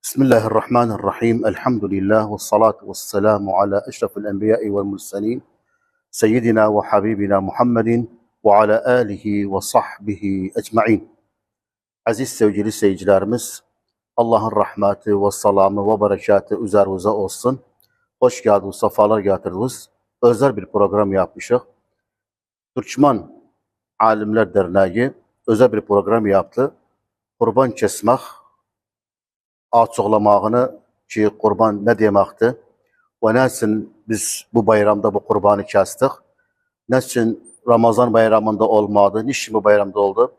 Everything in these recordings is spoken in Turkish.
بسم الله الرحمن الرحيم الحمد لله والصلاة والسلام على أشرف الأنبياء والمرسلين سيدنا وحبيبنا محمد وعلى آله وصحبه أجمعين. Aziz sevgili seyircilerimiz, Allah'ın rahmeti ve selamı ve berekatı üzerinize olsun. Hoş geldiniz, sefalar getirdiniz. Özel bir program yapmışız. Türkmen Alimler Derneği özel bir program yaptı. Kurban kesmek, açıklamağını ki kurban ne demekti ve nasıl biz bu bayramda bu kurbanı kestik, nasıl Ramazan bayramında olmadı, niçin bu bayramda oldu?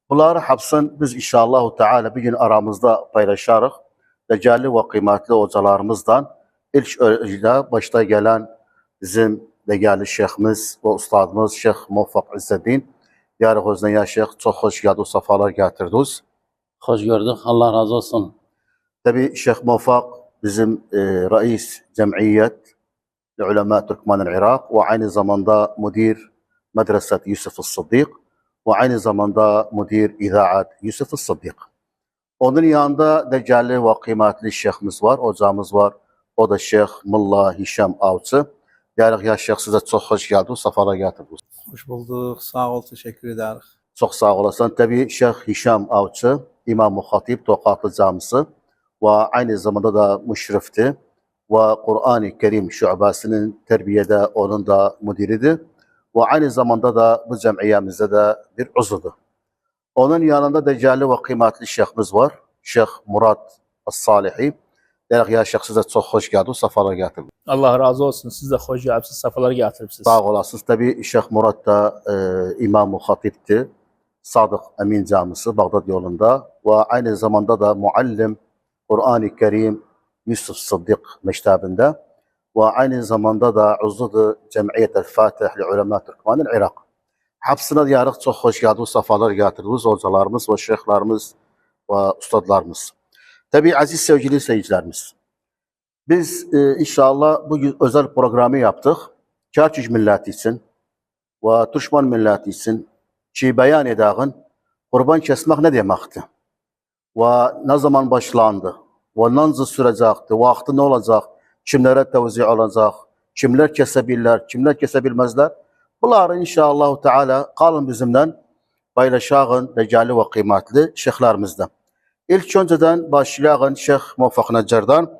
Bunları hepsini biz inşallah Teala bir gün aramızda paylaşarız. Değerli ve kıymetli hocalarımızdan ilk önce başta gelen bizim değerli şeyhimiz ve ustadımız Şeyh Muvaffak İzzeddin. Yarı hozna ya Şeyh, çok hoş geldiniz, sefalar getirdiniz. Hoş gördük. Allah razı olsun. Tabii Şeyh Muvaffak bizim reis cemiyet Ulema Türkmen Irak ve aynı zamanda müdür Medreset Yusuf Sıddık ve aynı zamanda müdür İzaat Yusuf Sıddık. Onun yanında değerli ve kıymetli şeyhimiz var, hocamız var. O da Şeyh Mulla Hişam Avcı. Yani ya Şeyh, size çok hoş geldiniz, sefalar getirdiniz. Hoş bulduk. Sağ ol. Teşekkür ederiz. Çok sağ olasın. Tabii Şeyh Hişam Avcı, İmam-ı Hatip Tokatlı Camisi ve aynı zamanda da müşrifti ve Kur'an-ı Kerim şubesinin terbiyede onun da müdiridir ve aynı zamanda da bu cemiyemizde de bir uzudur. Onun yanında değerli ve kıymetli şeyhimiz var. Şeyh Murat As-Salihi. Demek ya Şeyh, size çok hoş geldiniz, sefalar getirdiniz. Allah razı olsun. Siz de hoş geldiniz, sefalar getiripsiz. Sağ olasınız. Tabii Şeyh Murat da İmam-ı Hatip'ti. Sadık Emin Camisi Bağdat yolunda ve aynı zamanda da muallim Kur'an-ı Kerim Yusuf Sıddık Meştabı'nda ve aynı zamanda da uzudu Cemiyet El-Fatih li Ulema Türkmen Irak. Hepsine diyerek çok hoş geldiniz, sefalar getirdiniz hocalarımız ve şeyhlerimiz ve ustadlarımız. Tabii aziz sevgili seyircilerimiz, biz inşallah bugün özel programı yaptık. Çerçüc milleti için ve Türkmen milleti için ki beyan edağın kurban kesmek ne demekti? Ve ne zaman başlandı? Ve nasıl sürecekti? Vakti ne olacak? Kimlere tevzi olacak? Kimler kesebilirler? Kimler kesebilmezler? Bunları inşallah Teala kalın bizimle paylaşağın değerli ve kıymetli şeyhlerimizden. İlk önceden başlayağın Şeyh Muvaffak Neccar'dan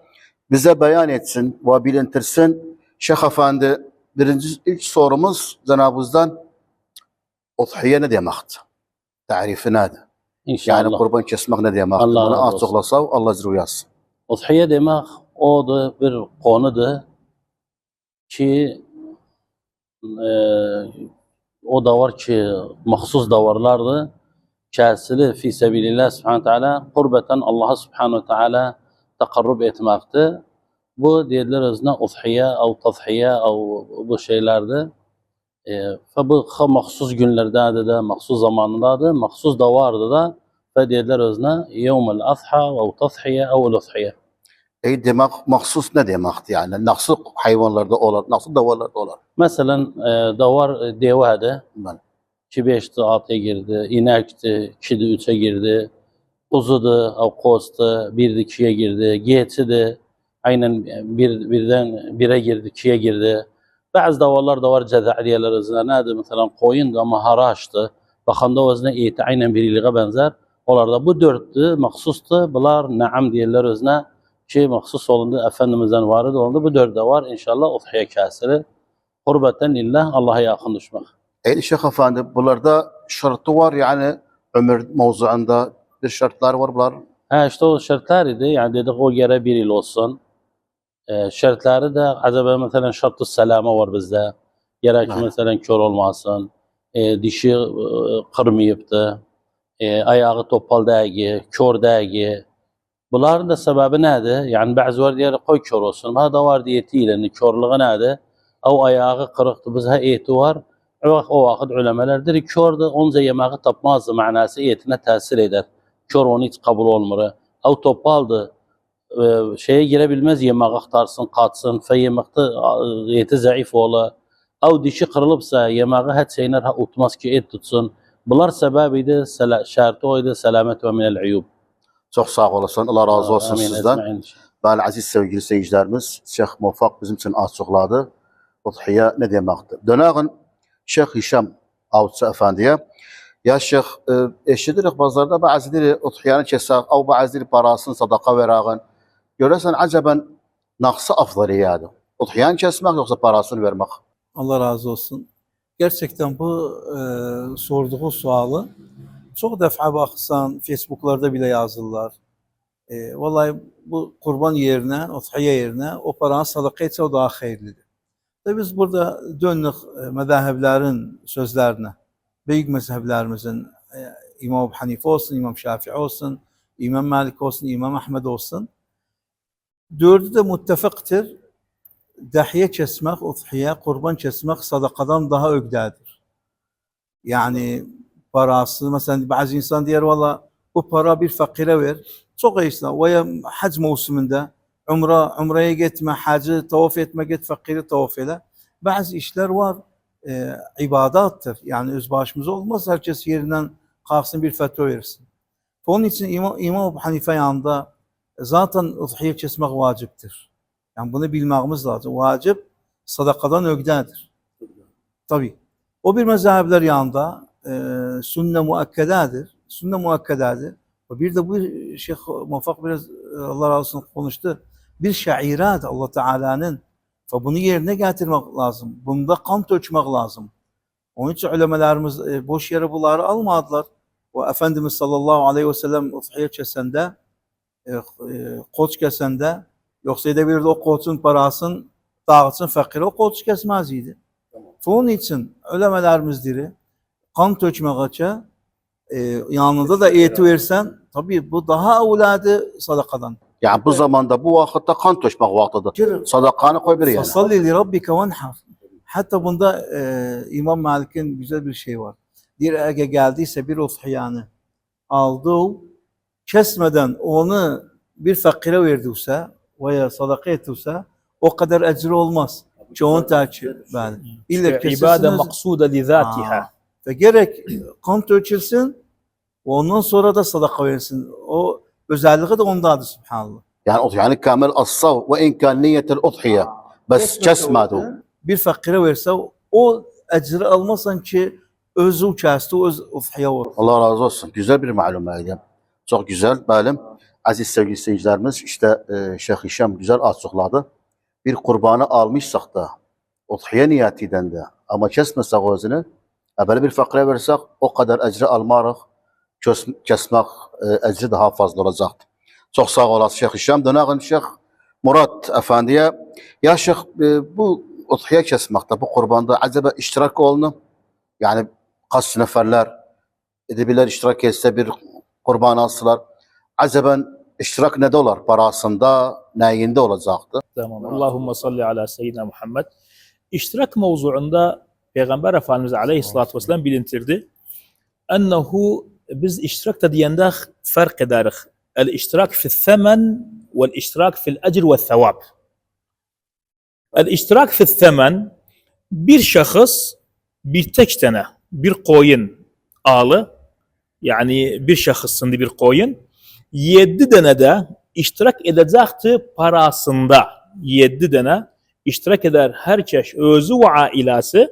bize beyan etsin ve bilintirsin. Şeyh Efendi, ilk sorumuz Cenab-ı Udhiye ne demekti? Tarifi nedir? İnşallah. Yani kurban kesmek ne demekti? Allah Bunu razı olsun. açıklasa Allah zirve yazsın. Udhiye demek odur bir konudur ki o da var ki mahsus davarlardır. Kəsili fi sebilillah subhanahu teala kurbeten Allah'a subhanahu teala takarrub etmektir. Bu dediler özüne udhiye ev tadhiye ev bu şeylerdir. Bu mahsus günlerdedir de, mahsus zamanlardadır, mahsus davardır da ve dediler özüne yevmel adha ev tadhiye ev udhiye. Demek mahsus ne demekti yani? Nasıl hayvanlarda olur, nasıl davarlarda olur? Mesela davar devadır. Ben. 2-5'ti 6'ya girdi, inəkdi 2'di 3'e girdi, kuzudu, avkozdu 1'di 2'ye girdi, geçidi aynen birden 1'e girdi, 2'ye girdi. Bazı davarlar da var cezaiyeler özüne nedir? Mesela koyundu ama haraçtı. Bakanda özüne eti aynen biriliğe benzer. Onlarda bu 4'tü, mahsustu. Bunlar naam diyorlar özüne ki mahsus olundu. Efendimizden vardı olundu. Bu 4 de var. İnşallah udhiye kâsiri. Kurbeten lillah, Allah'a yakın düşmek. Şeyh Efendi, bunlarda şartı var yani ömür mevzuunda bir şartlar var bunlar. İşte o şartlar idi. Yani dedik o yere 1 yıl olsun. Şartları da acaba mesela şartı selama var bizde. Gerek Evet. mesela kör olmasın. Dişi kırmayıptı. Ayağı topal değil, kör değil. Bunların da sebebi nedir? Yani bazı var diğer koy kör olsun. Ha da var diyetiyle körlüğü nedir? O ayağı kırıktı. Bizde eti var. O vakit ulemelerdir. Kör de onca yemeği tapmazdı manası etine tesir eder. Kör onu hiç kabul olmuyor. O topaldı. Şeye girebilmez yemeği aktarsın, katsın. Fe yemekte eti zayıf olur. O dişi kırılıpsa yemeği her şeyler utmaz ki et tutsun. Bunlar sebebiydi, şartı oydu selamet ve minel uyub. Çok sağ olasın. Allah razı olsun Amin sizden. ecmaîn. Böyle aziz sevgili seyircilerimiz, Şeyh Muvaffak bizim için açıkladı. Udhiye ne demektir? Döneğin Şeyh Hişam Avutsu Efendi'ye, ya Şeyh, eşidirik bazılarda bazıları udhiyenin kesek, o bazıları parasını sadaka verağın. Görürsen acaba naksı afdaliyadı. Udhiyenin kesmek yoksa parasını vermek? Allah razı olsun. Gerçekten bu sorduğu sualı çok defa baksan Facebook'larda bile yazırlar. Vallahi bu kurban yerine, udhiye yerine o paranı sadaka etse o daha hayırlıdır. Ve biz burada döndük mezheplerin sözlerine. Büyük mezheplerimizin İmam Ebu Hanife olsun, İmam Şafii olsun, İmam Malik olsun, İmam Ahmed olsun. Dördü de muttefıktır. Dahiye kesmek, udhiye, kurban kesmek sadakadan daha ögdedir. Yani parası, mesela bazı insan diyor valla bu para bir fakire ver. Çok insan veya hac mevsiminde umreye gitme, hacı tavaf etme, git fakiri tavaf eyle. Bazı işler var, ibadattır. Yani öz başımıza olmaz, herkes yerinden kalksın bir fetva versin. Onun için İmam Ebu Hanife yanında zaten udhiye kesmek vaciptir. Yani bunu bilmemiz lazım. Vacip sadakadan ögdedir. Tabii. O bir mezhepler yanında sünne muakkedadır. Sünne muakkedadır. Bir de bu Şeyh Muvaffak biraz Allah razı olsun konuştu. Bir şairat Allah Teala'nın. Bunu yerine getirmek lazım. Bunda kan tökmek lazım. Onun için ulemalarımız boş yere bunları almadılar. O Efendimiz sallallahu aleyhi ve sellem udhiye kesende, koç kesende, yoksa edebilirdi o koçun parasını dağıtsın fakire, o koç kesmez idi. Onun için ulemelerimiz diri kan tökmek için yanında da eğitim versen tabii bu daha evladı sadakadan. Yani bu zamanda bu vakitte kan tökmek vaktidir. Sadakanı koy bir yana. Fasalli li rabbike venhar. Hatta bunda İmam Malik'in güzel bir şey var. Bir eğer geldiyse bir udhiyanı aldı, kesmeden onu bir fakire verdiyse veya sadaka ettiyse o kadar ecri olmaz. Çoğun takip. Yani illa İbade maksuda li zatiha. Ve gerek kan tökülsün, ondan sonra da sadaka verilsin. O özelliği de ondadır subhanallah. Yani kamil as-sav ve in kan niyetel udhiye. Bes kesmedi. Bir fakire verse o ecri almasan ki özü kesti, öz udhiye olur. Allah razı olsun. Güzel bir malumaydı. Çok güzel. Benim aziz sevgili seyircilerimiz, işte Şeyh Hişam güzel açıkladı. Bir kurbanı almışsak da udhiye niyetinden de ama kesmesek özünü, böyle bir fakire versek o kadar ecri almarıq. Kesmek ecri daha fazla olacaktı. Çok sağ olasın Şeyh Hişam. Döneğin Şeyh Murat Efendi'ye, ya Şeyh bu udhiye kesmekte, bu kurbanda acaba iştirak olunu, yani kaç neferler edebilir iştirak etse bir kurban alsalar, acaba iştirak ne dolar? Parasında, neyinde olacaktı? Tamam. Allahumme salli ala seyyidina Muhammed. İştirak mevzuunda Peygamber Efendimiz aleyhissalatü vesselam bilintirdi. Ennehu biz iştirak da diyende fark ederiz. El-iştirak fi'l-themen ve'l-iştirak fi'l-ecr ve'l-thevab. El-iştirak fi'l-themen, bir şahıs bir tek tane bir koyun alı, yani bir şahısın bir koyun 7 tane de iştirak edecekti parasında. 7 tane iştirak eder herkes özü ve ailesi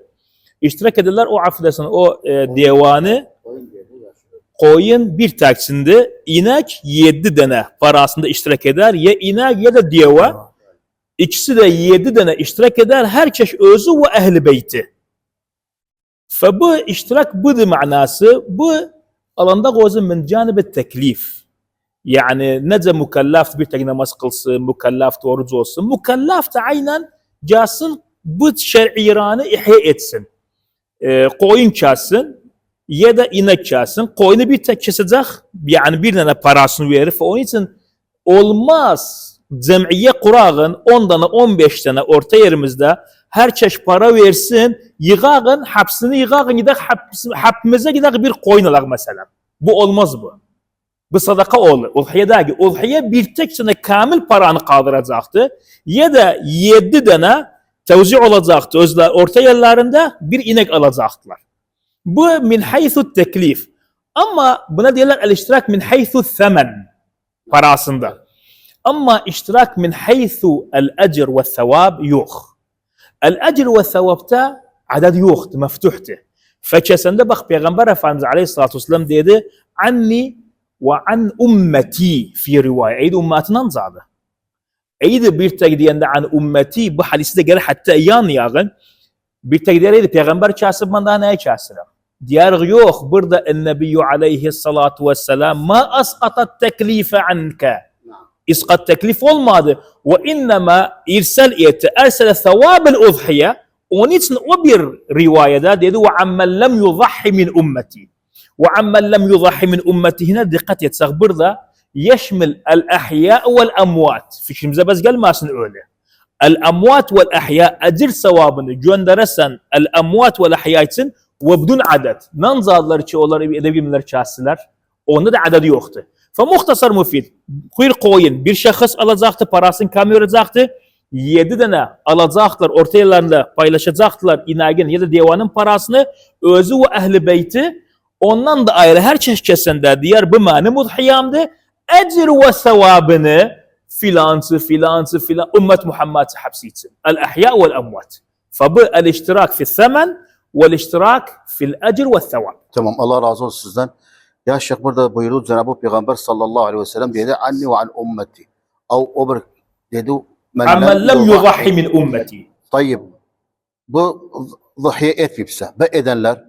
iştirak ederler o afidesini, o divanı. Koyun bir taksinde, inek 7 tane parasında iştirak eder. Ya inek ya da deva. İkisi de 7 tane iştirak eder. Herkes özü ve ehli beyti. Ve bu iştirak budur manası. Bu alanda gözü min canibet teklif. Yani nece mükellaf bir tek namaz kılsın, mükellaf oruç olsun. Mükellaf da aynen casın bu şer'iranı ihya etsin. Koyun kessin ya da inek kessin. Koyunu bir tek kesecek, yani bir tane parasını verir. Onun için olmaz cem'iye kurağın 10 tane 15 tane orta yerimizde herkes para versin, yığağın, hapsini yığağın, gidek hapimize gidek bir koyun alak mesela. Bu olmaz bu. Bu sadaka olur. Udhiyedeki udhiye bir tek tane kamil paranı kaldıracaktı. Ya da 7 tane tevzi olacaktı. Özler orta yerlerinde bir inek alacaktılar. Bu min haythu teklif. Ama buna diyorlar el-iştirak min haythu themen. parasında. Ama iştirak min haythu el-ecr ve sevab yok. El-ecr ve sevapta adad yoktu, meftuhtu. Fakesinde bak Peygamber Efendimiz Aleyhisselatü Vesselam dedi anni ve an ummeti fi rivayet. Eydi ümmetinden zadı. Eydi bir tek diyende an ummeti bu hadisi de gelir hatta yan yağın. Bir tek diyende Peygamber kasıb ben daha neye kasırım? Diyar yok burada el-Nebiyyü Aleyhisselatü Vesselam ma asqatat teklife anke. İskat teklif olmadı. Ve innema irsal eti ersele thawabel udhiye. Onun için o bir rivayede dedi ve ammen lem yudahhi min ummeti. Ve ammen lem yudahhi min ummetihine dikkat etsek burada yeşmil el-ahya vel-amvat. Fikrimize bez gelmesin öyle. El-amvat vel-ahya ecir sevabını gönderesen el-amvat vel-ahya için ve bidun adet. Nanzadlar ki onları edebilmeler çağırsınlar. Onda da adedi yoktu. Muhtasar müfid. Bir koyun bir şahıs alacaktı, parasını kamyoracaktı. 7 tane alacaklar, ortalarında paylaşacaklar inagin ya da divanın parasını özü ve ehli beyti. Ondan da ayrı her çeşkesinde diğer bu mani mudhiyamdı. Ecir ve sevabını filan ümmet Muhammed hapsi için. El-ahya vel-amvat. Fabu el-iştirak fi themen vel-iştirak fil ecir ve sevab. Tamam, Allah razı olsun sizden. Ya Şeyh burada buyurdu Cenab-ı Peygamber sallallahu aleyhi ve sellem dedi anni ve an ummeti. O bir dedi ammen lem yudahhi min ummeti. Tayyib. Bu zahye etmeyipse ve edenler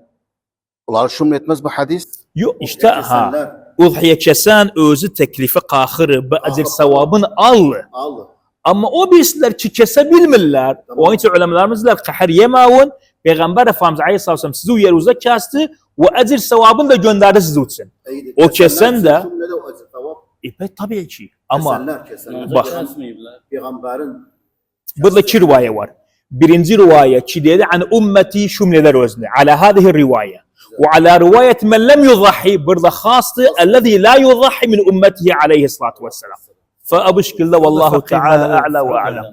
onlar şumul etmez bu hadis. Yok işte ha. Udhiye kesen özü teklifi kahırı bu ecir sevabını aldı. Ama o birisler ki kesebilmirler. Onun için ulemalarımız der kahır yemavun. Peygamber Efendimiz Aleyhisselatü Vesselam sizi yeruza kastı ve ecir sevabını da gönderdi sizi için. O kesen de tabii ki ama bak Peygamberin burada iki rivaye var. Birinci rivaye ki dedi an ümmeti şumleder özne. Ala hadihi rivaye. Ve ala rivayet men lem yudahhi burada khastı ellezî la yudahhi min ümmetihi aleyhissalatu vesselam. Fa bu şekilde vallahu teala a'la ve a'lam.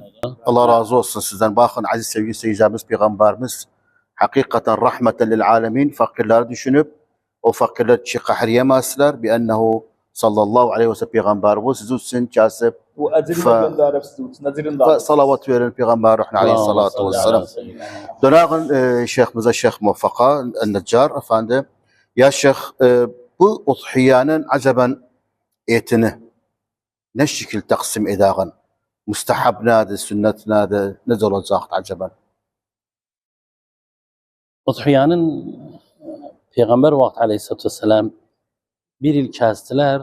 Allah razı olsun sizden. Bakın aziz sevgili seyircilerimiz Peygamberimiz hakikaten rahmeten lil alemin fakirleri düşünüp o fakirler çi kahir yemezler bi ennehu sallallahu aleyhi ve sellem Peygamberimiz siz için kasip Bu ecrini gönderip siz için ecrini da salavat verin Peygamber aleyhissalatu vesselam. Dönağın şeyhimize Şeyh Muvaffaka el-Neccar efendim. Ya Şeyh bu udhiyanın acaba etini ne şekil taksim edağın? Mustahab nadı, sünnet nadı, ne olacak acaba? Udhiyanın Peygamber vakti aleyhissalatu vesselam bir il kestiler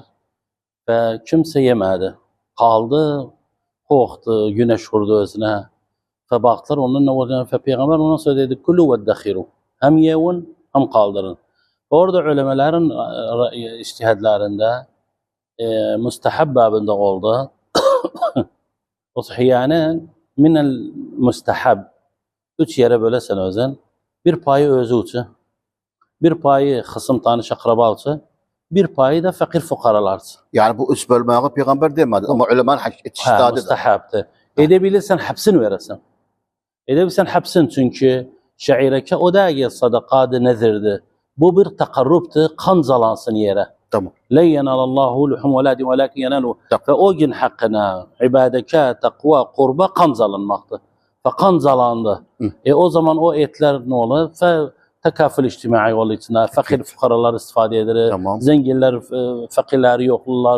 ve kimse yemedi. Kaldı, korktu, güneş vurdu özüne. Ve baktılar onun ne olacağını ve Peygamber ona söyledi kullu ve dekhiru. Hem yevun hem kaldırın. Orada ulemelerin içtihadlarında mustahab babında oldu. Udhiyanın minel mustahab 3 yere bölesen özün. Bir payı özü uçu, bir payı kısım tanış akrabalısı, bir payı da fakir fukaralarsı. Yani bu üç bölmeyi Peygamber demedi ama ulemanın içtihadı da. Mustahabdı. Edebilirsen hapsini veresin. Edebilirsen hapsin çünkü şaireke o da sadakadı nezirdi. Bu bir takarruptu, kan zalansın yere. Tamam. La yenalallahu luhum veladi velakin yenalu. Ve o gün hakkına ibadeke, takva, kurba kan zalınmaktı. Ve kan zalandı. O zaman o etler ne olur? Tekafül içtimai olduğu için fakir fukaralar istifade eder. Tamam. Zenginler fakirler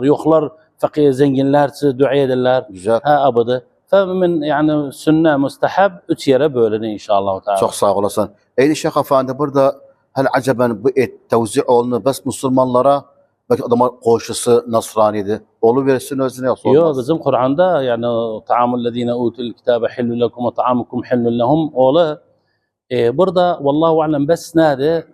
yoklar fakir zenginler dua ederler. Güzel. Ha abadı. Femin yani sünne mustahab 3 yere bölünür inşallah Teala. Çok sağ olasın. Eyni Şeyh Efendi burada hal acaba bu et tevzi olunu bas Müslümanlara belki adamlar koşusu Nasrani'di. Olu versin özüne yoksa olmaz. Yok bizim Kur'an'da yani ta'amul lezine utul kitabe hillun lekum ve ta'amukum hillun lehum ola burada vallahu alem bes nade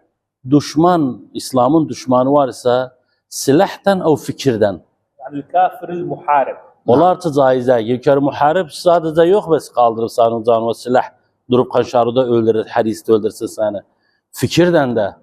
düşman İslam'ın düşmanı varsa silahtan o fikirden. Yani kafiril muharib. Onlar da caiz değil. Yukarı muharib sadece yok bes kaldırıp sanılacağın o silah durup kanşarıda öldürür, hadiste öldürsün seni. Fikirden de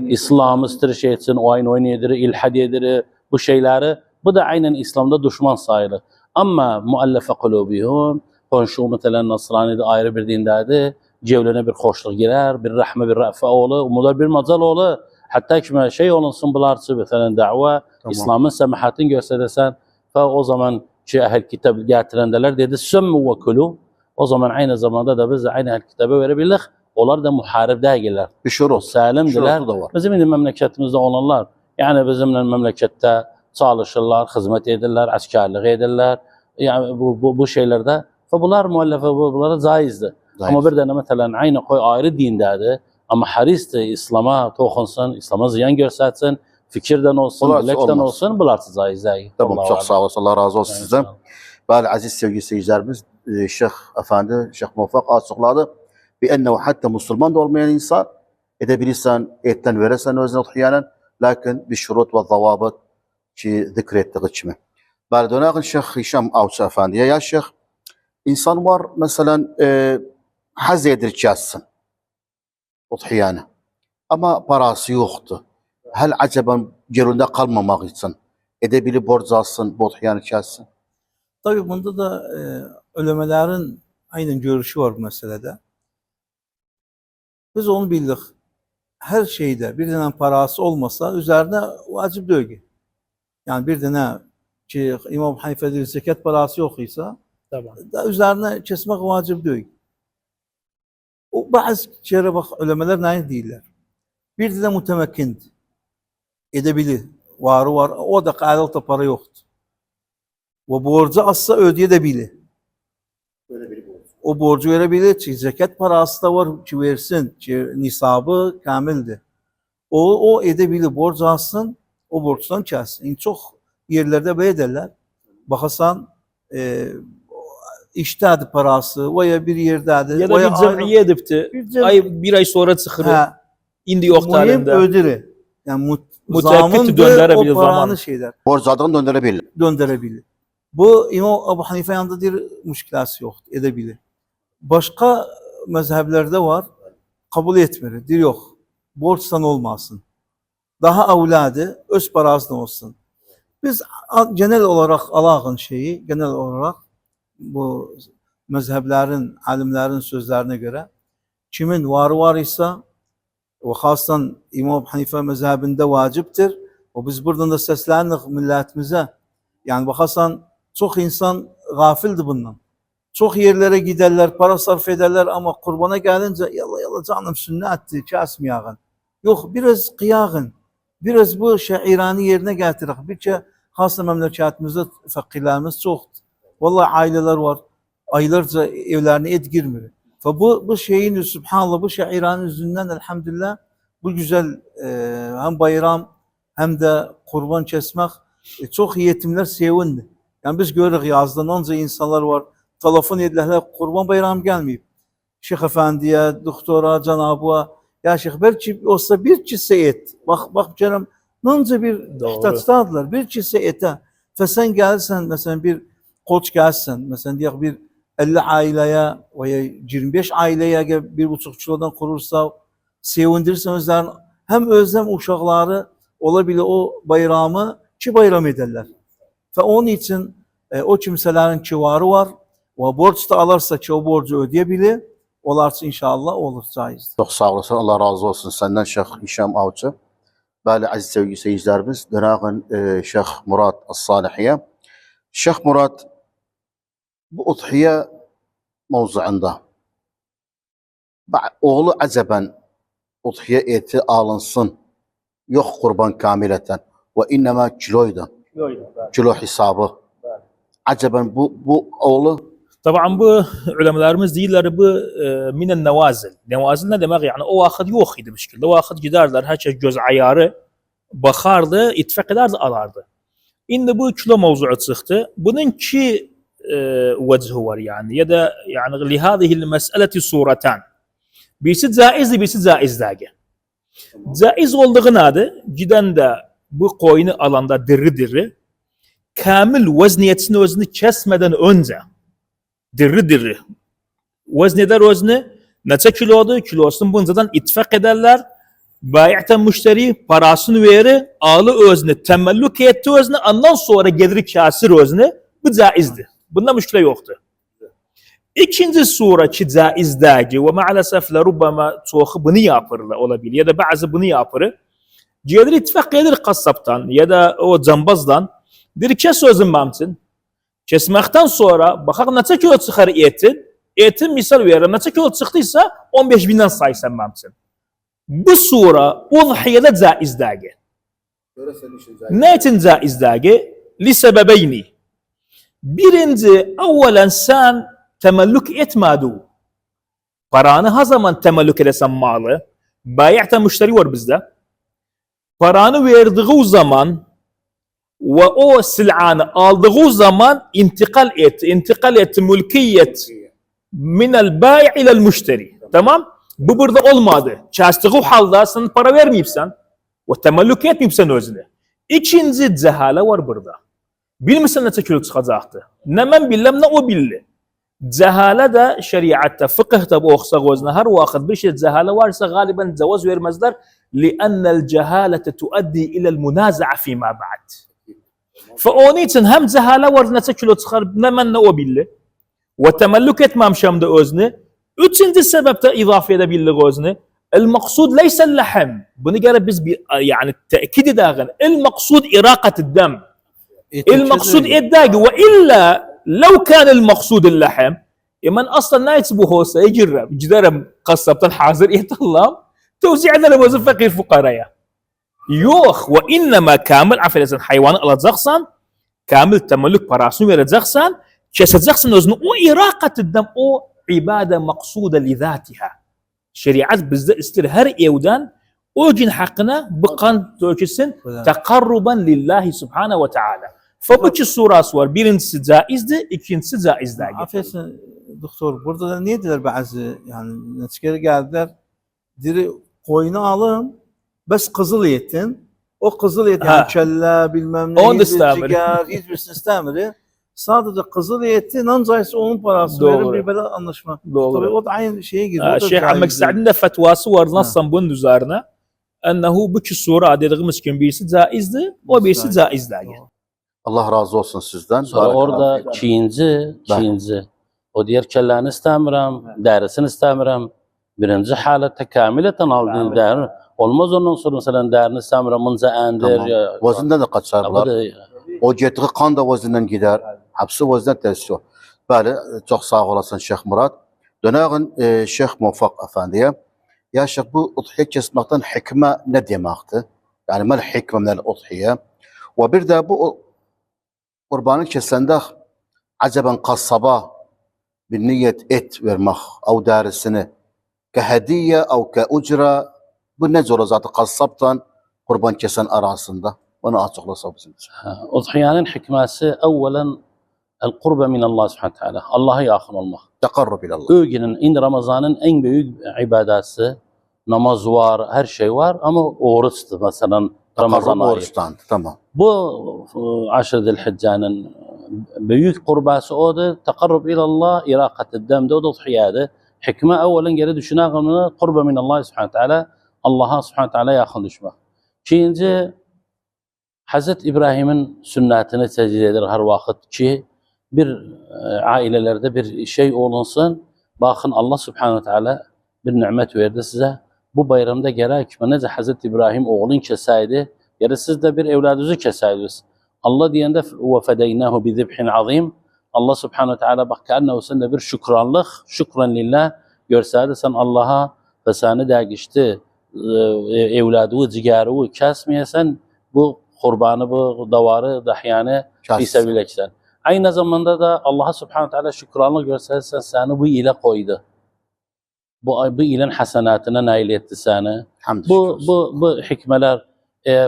İslam'ı şey etsin, oyun oynayadır, ilhad edir, bu şeyleri bu da aynen İslam'da düşman sayılır. Ama muallefe kulubihum konşu mesela Nasrani'de ayrı bir dindedir. Cevlene bir hoşluk girer, bir rahme, bir rafa oğlu, umudar bir macal oğlu. Hatta kime şey olunsun bularsa mesela dava, İslam'ın semahatini gösterirsen O zaman ki ehl kitap getirendeler dedi sömmü ve kulu. O zaman aynı zamanda da biz de aynı ehl kitabı verebildik. Onlar da muharip değiller. Bir şurut. Salimdiler. Şurutu da var. Bizim indi memleketimizde olanlar yani bizimle memlekette çalışırlar, hizmet edirler, askerlik edirler. Yani bu şeylerde. Bunlar muhallefe bunlara caizdir. Ama bir tane mesela aynı koy ayrı dindedir. Ama haristir İslam'a tokunsun, İslam'a ziyan göstersin, fikirden olsun, Bularsa bilekten olmaz. olsun, bularsa caiz değil. Tamam, çok sağ olasın. Allah razı olsun Yani sizden. sağ olun. Böyle aziz sevgili seyircilerimiz, Şeyh Efendi, Şeyh Muvaffak açıkladı. Bir ennehu hatta Müslüman da olmayan insan edebilirsen, etten verirsen özüne tuhiyanen, lakin bir şurut ve zavabıt ki zikrettiği için. Böyle döneğin Şeyh Hişam Avcı Efendi'ye, ya Şeyh, insan var mesela haz edirkəssin tuhiyanı. Ama parası yoktu. Hal acaba gerinde kalmamak için edebilir borç alsın, bu tuhiyanı kessin. Tabii bunda da ölemelerin aynen görüşü var bu meselede. Biz onu bildik. Her şeyde bir tane parası olmasa üzerine vacip değil. Yani bir tane ki İmam Hanife'de zekat parası yok ise da üzerine kesmek vacip değil. O bazı kere bak ölemeler ne değiller. Bir de mütemekkind edebilir. Varı var. O da kadalta para yoktu. O borcu azsa ödeyebilir. O borcu verebilir. Çünkü zekat parası da var ki versin. Ki nisabı kamildir. O edebilir. Borç alsın. O borçtan kessin. Çok yerlerde böyle derler. Bakarsan iştədi parası veya bir yerdədir. Ya da bir cəmiyə edibdi. Bir ay sonra çıxır. İndi yoxdur Mühim əlində. ödürü. Yani Müteakkit döndürebilir o paranı zaman. şeyler Borç aldığını döndürebilir. döndürebilir. Bu İmam Ebu Hanife yanında bir müşkilası yoktur. Edebilir. Başka mezheplerde var. Kabul etmiyor. Dir yok. Borçtan olmasın. Daha avladı. Öz parasından olsun. Biz genel olarak alağın şeyi, genel olarak bu mezheplerin, alimlerin sözlerine göre kimin varı var ise ve hasan İmam Hanife mezhebinde vaciptir. O biz buradan da seslendik milletimize. Yani bakarsan çok insan gafildi bundan. Çok yerlere giderler, para sarf ederler ama kurbana gelince yalla canım sünnetti, kesmeyağın. Yok biraz kıyağın. Biraz bu şairani yerine getirik. Bir ki hasta memleketimizde fakirlerimiz çoktu. Vallahi aileler var. Aylarca evlerine et girmiyor. Bu şeyin subhanallah bu şairanın yüzünden elhamdülillah bu güzel hem bayram hem de kurban kesmek çok yetimler sevindi. Yani biz görürük yazdan onca insanlar var. Telefon edilerler kurban bayram gelmeyip. Şeyh Efendi'ye, doktora, Cenab-ı ya Şeyh belki olsa bir kişi et. Bak canım onca bir ihtiyaçtadılar. Bir kişi ete. Sen gelsen mesela bir koç gelsen mesela diye bir 50 aileye veya 25 aileye bir buçuk kilodan kurursa sevindirirsen özlerin hem özlem uşakları olabilir o bayramı ki bayram ederler. Ve onun için o kimselerin kivarı var ve borç da alırsa ki o borcu ödeyebilir. Olarsa inşallah olur caiz. Çok sağ olasın. Allah razı olsun senden Şeyh Hişam Avcı. Böyle aziz sevgili seyircilerimiz döneğin Şeyh Murat As-Salihiye. Şeyh Murat bu udhiye mevzuunda oğlu aceben udhiye eti alınsın yok kurban kamileten ve innema kiloydu. Kilo hesabı. Aceben bu oğlu Tabii bu ulemelerimiz deyirlər bu minen nevazil. Nevazil ne demek yani o vakit yok idi müşkilde. O vakit giderler herkes göz ayarı bakardı, ittifak ederdi alardı. İndi bu kilo mevzuu çıktı. Bunun iki vecihi var yani ya da yani lihadihi meseleti suratan. Birisi caizdi, birisi caiz değil. Caiz olduğu nedir? Giden de bu koyunu alanda diri kamil vezniyetini özünü kesmeden önce diri vezneder özünü neçe kilodu? Kilosunu buncadan ittifak ederler. Bay'ten müşteri parasını verir, alı özünü temellük etti özünü, ondan sonra gelir kasir özünü. Bu caizdi. Bunda müşkile yoktu. İkinci sure ki caiz değil ve maalesef rubbama çoğu bunu yapırlar olabilir ya da bazı bunu yapır. Gelir ittifak gelir kasaptan ya da o cambazdan Dir kes özün mamçın. Kesmekten sonra bakak neçe kilo çıkar etin. Etin misal veririm neçe kilo çıktıysa 15.000'den saysan mamçın. Bu sura udhiyede caiz dagi. Ne için caiz dagi? Li sebebeyni. Birinci, evvelen sen temellük etmedin. Paranı ha zaman temellük edersen malı, bayihten müşteri var bizde. Paranı verdiği zaman ve o sil'anı aldığı zaman intikal etti mülkiyet minel bayi ilel müşteri. Tamam? Bu burada olmadı. Çastiği halda sen para vermeyipsen ve temellük etmeyipsen özüne. İkinci cehale var burada. Bilmirsən neçə kilo çıxacaqdı. Nə mən biləm, nə o bildi. Cəhalə də şəriətdə, fıqhda bu oxsaq özünə hər vaxt bir şey cəhalə varsa qalibən cavaz verməzlər. Li'annəl cəhalətə tuaddi iləl münaza'a fīmə ba'd. Və onun üçün həm cəhalə var neçə kilo çıxar, nə mən nə o bildi. Və təməllük etməmişəm də özünü. Üçüncü səbəb də idafə edə bildik özünü. El-maqsud leysəl ləhəm. Bunu gərək biz yəni təkid edəğin. El-maqsud iraqət-id dəm. المقصود إداقي وإلا لو كان المقصود اللحم من أصلا نايت بوهوسا يجرب جدرم قصبتن حاضر يطلع توزيع على وزن فقير فقراء يوخ وإنما كامل عفوا حيوان الله زغسان كامل تملك براسو غير زغسان شيء زغسان وزن وإراقة الدم أو عبادة مقصودة لذاتها شريعة بزد استرهر إيودان وجن حقنا بقان توجسن تقربا لله سبحانه وتعالى. فبüç surası var. Birincisi caizdi, ikincisi caiz değil. Affedersin doktor, burada da niye dediler bazı yani neticede geldiler. Diri koyunu alın, bes kızıl etin. O kızıl et yani kelle bilmem ne, ciğer, hiçbirisini istemiyor. Sadece kızıl etin ancak onun parası verir bir böyle anlaşma. Doğru. Tabii o da aynı şeye giriyor. Şeyh Hamid Sa'd'in de fetvası var nasıl bunun üzerine. Ennehu bu sura dediğimiz gibi birisi caizdi, o birisi caiz değil. Allah razı olsun sizden. Sonra orada çiğinci, o diğer kelleni istemiyorum, derisini istemiyorum. Birinci halette kamileten aldığın değer. Olmaz ondan sonra mesela değerini istemiyorum, mınca endir. Tamam. Vazinden de kaçarlar. O getiri kan da vazinden gider. Hepsi vazinden tesisi o. Böyle çok sağ olasın Şeyh Murat. Döneğin Şeyh Muvaffak Efendi'ye. Ya Şeyh bu udhiye kesmekten hikme ne demekti? Yani mel hikme minel udhiye. Ve bir de bu kurbanı kesende acaba kasaba bir niyet et vermek o derisini ke hediye o ke ucra bu ne zor zaten kasaptan kurban kesen arasında. Bunu açıklasa bizim için. Udhiyenin hikmesi evvelen el-kurbe minallah subhanahu teala. Allah'a yakın olmak. Tekarrub ilallah. Bugünün, in Ramazan'ın en büyük ibadeti, namaz var, her şey var ama oruçtu mesela Ramazan ayı. Oruçtandı, tamam. Bu Aşr-ı Hicce'nin büyük kurbası odur. Tekarrub ilallah, iraqat-ı demde o da udhiyedir. Hikme evvelen geri düşünen kurbe minallah subhanahu teala. Allah'a subhanahu teala yakın düşmek. İkinci, Hazreti İbrahim'in sünnetini tecrid eder her vakit ki bir ailelerde bir şey olunsun. Bakın Allah subhanahu teala bir nimet verdi size. Bu bayramda gerek nece Hazreti İbrahim oğlun kesaydı, ya siz de bir evladınızı kesaydınız. Allah diyende ve fedeynahu bi zibhin azim. Allah subhanahu teala bak kanne sende bir şükranlık, şükran lillah görseydi sen Allah'a ve seni dergişti evladı, ciğeri kesmeyesen bu kurbanı, bu davarı dahyane fisebileksen. Aynı zamanda da Allah'a subhanahu teala şükranlık göstersen seni bu ile koydu. Bu ilen hasenatına nail etti seni. Bu hikmeler